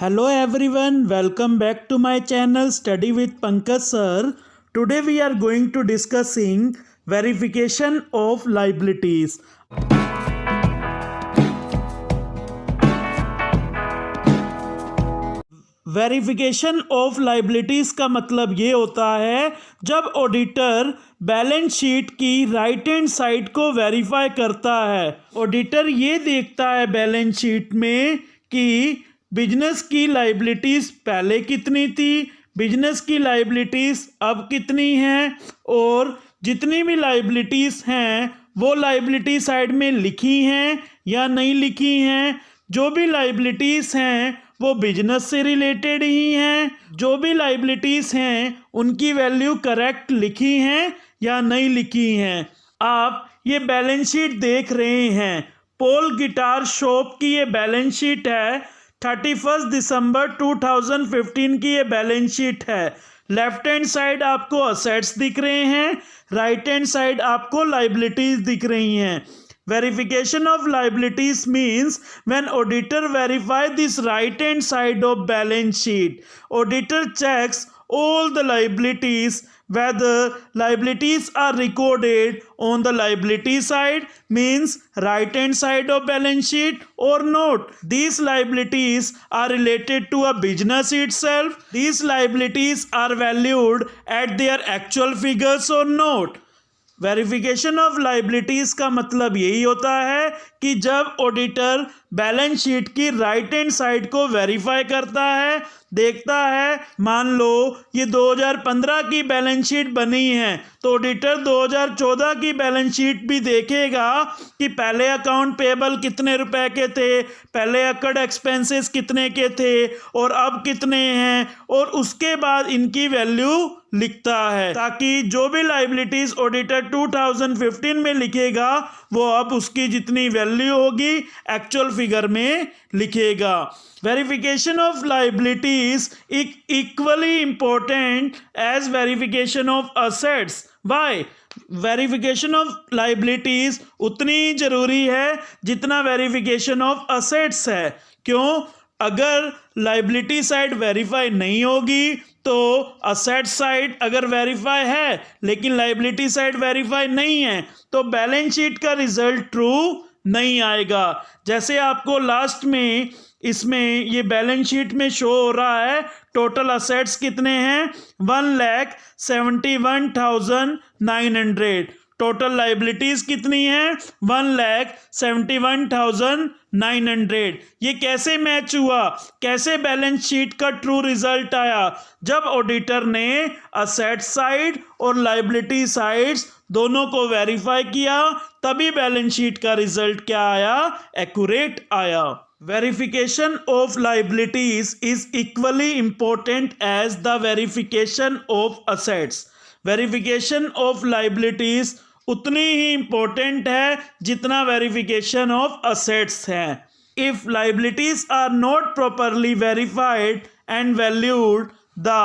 Hello everyone, welcome back to my channel Study with Pankaj Sir. Today we are going to discussing verification of liabilities. Verification of liabilities का मतलब ये होता है जब auditor balance sheet की right hand side को verify करता है। ऑडिटर ये देखता है बैलेंस शीट में कि बिजनेस की लाइबिलिटीज़ पहले कितनी थी, बिजनेस की लाइबिलिटीज़ अब कितनी हैं और जितनी भी लाइबिलिटीज़ हैं वो लाइबिलिटी साइड में लिखी हैं या नहीं लिखी हैं। जो भी लाइबिलिटीज़ हैं वो बिजनेस से रिलेटेड ही हैं, जो भी लाइबिलिटीज़ हैं उनकी वैल्यू करेक्ट लिखी हैं या नहीं लिखी हैं। आप ये बैलेंस शीट देख रहे हैं, पॉल गिटार शॉप की ये बैलेंस शीट है। 31 दिसंबर 2015 की ये बैलेंस शीट है। लेफ्ट हैंड साइड आपको असेट्स दिख रहे हैं, राइट हैंड साइड आपको लाइबिलिटीज दिख रही हैं। Verification of liabilities means when auditor verify this right hand side of balance sheet, auditor checks all the liabilities whether liabilities are recorded on the liability side means right hand side of balance sheet or not. These liabilities are related to a business itself. These liabilities are valued at their actual figures or not. Verification of liabilities का मतलब यही होता है कि जब auditor balance sheet की right hand side को verify करता है, देखता है मान लो ये 2015 की बैलेंस शीट बनी है तो ऑडिटर 2014 की बैलेंस शीट भी देखेगा कि पहले अकाउंट पेबल कितने रुपए के थे, पहले अकड़ एक्सपेंसेस कितने के थे और अब कितने हैं, और उसके बाद इनकी वैल्यू लिखता है ताकि जो भी लाइबिलिटीज ऑडिटर 2015 में लिखेगा वो अब उसकी जितनी वैल्यू होगी एक्चुअल फिगर में लिखेगा। Verification of liabilities equally important as verification of assets. Why? Verification of liabilities उतनी जरूरी है जितना वेरिफिकेशन ऑफ असेट्स है। क्यों? अगर लाइबिलिटी साइड वेरीफाई नहीं होगी तो असेट साइड अगर वेरीफाई है लेकिन लाइबिलिटी साइड वेरीफाई नहीं है तो बैलेंस शीट का रिजल्ट ट्रू नहीं आएगा। जैसे आपको लास्ट में इसमें ये बैलेंस शीट में शो हो रहा है टोटल असेट्स कितने हैं 1,71,900, टोटल लाइबिलिटीज कितनी है 1,71,900। ये कैसे मैच हुआ, कैसे बैलेंस शीट का ट्रू रिजल्ट आया? जब ऑडिटर ने असेट साइड और लाइबिलिटी साइड्स दोनों को वेरीफाई किया तभी बैलेंस शीट का रिजल्ट क्या आया, एक्यूरेट आया। Verification of liabilities is equally important as the verification of assets. Verification of liabilities उतनी ही important है जितना verification of assets है। If liabilities are not properly verified and valued, the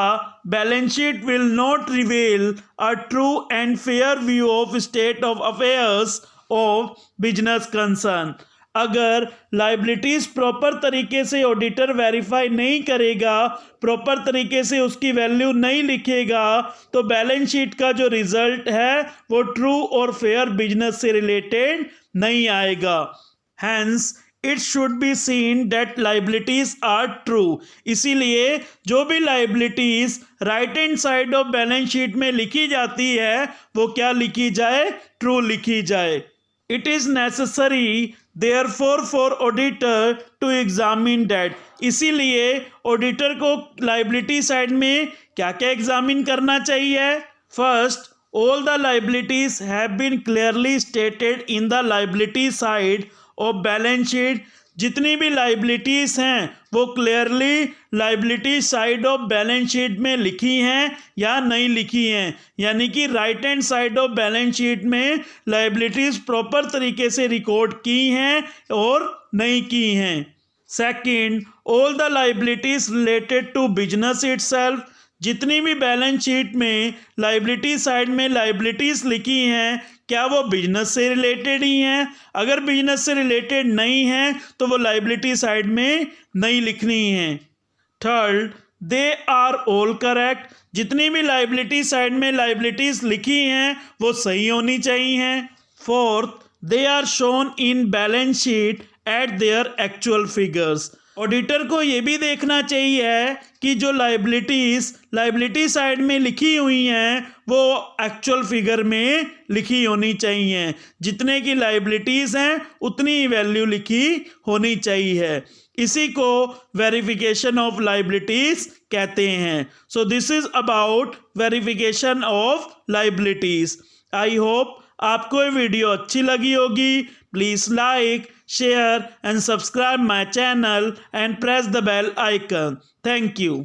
balance sheet will not reveal a true and fair view of state of affairs of business concern. अगर liabilities proper तरीके से auditor verify नहीं करेगा, proper तरीके से उसकी value नहीं लिखेगा तो बैलेंस शीट का जो रिजल्ट है वो ट्रू और फेयर बिजनेस से रिलेटेड नहीं आएगा। Hence it should be seen that liabilities are true. इसीलिए जो भी liabilities right hand side of balance sheet में लिखी जाती है वो क्या लिखी जाए, ट्रू लिखी जाए। It is necessary therefore for auditor to examine that. इसीलिए ऑडिटर को लाइबिलिटी साइड में क्या क्या एग्जामिन करना चाहिए? First, all the liabilities have been clearly stated in the liability side of balance sheet. जितनी भी लाइबिलिटीज़ हैं वो clearly liability side of balance sheet में लिखी हैं या नहीं लिखी हैं, यानी कि right hand side of balance sheet में लाइबिलिटीज़ प्रॉपर तरीके से रिकॉर्ड की हैं और नहीं की हैं। Second, all the liabilities related to business itself. जितनी भी बैलेंस शीट में लाइबिलिटी साइड में लाइबिलिटीज़ लिखी हैं क्या वो बिजनेस से रिलेटेड ही हैं? अगर बिजनेस से रिलेटेड नहीं हैं तो वो लाइबिलिटी साइड में नहीं लिखनी है। Third, they are all correct, जितनी भी लाइबिलिटी साइड में लाइबिलिटीज लिखी हैं वो सही होनी चाहिए। Fourth, they are shown in balance sheet at their actual figures, auditor को ये भी देखना चाहिए कि जो लाइबिलिटी साइड में लिखी हुई हैं वो एक्चुअल फिगर में लिखी होनी चाहिए, जितने की लाइबिलिटीज़ हैं उतनी ही वैल्यू लिखी होनी चाहिए। इसी को वेरिफिकेशन ऑफ लाइबिलिटीज कहते हैं। So this is about verification of liabilities. I hope आपको ये वीडियो अच्छी लगी होगी। Please like, share and subscribe my channel and press the bell icon. Thank you.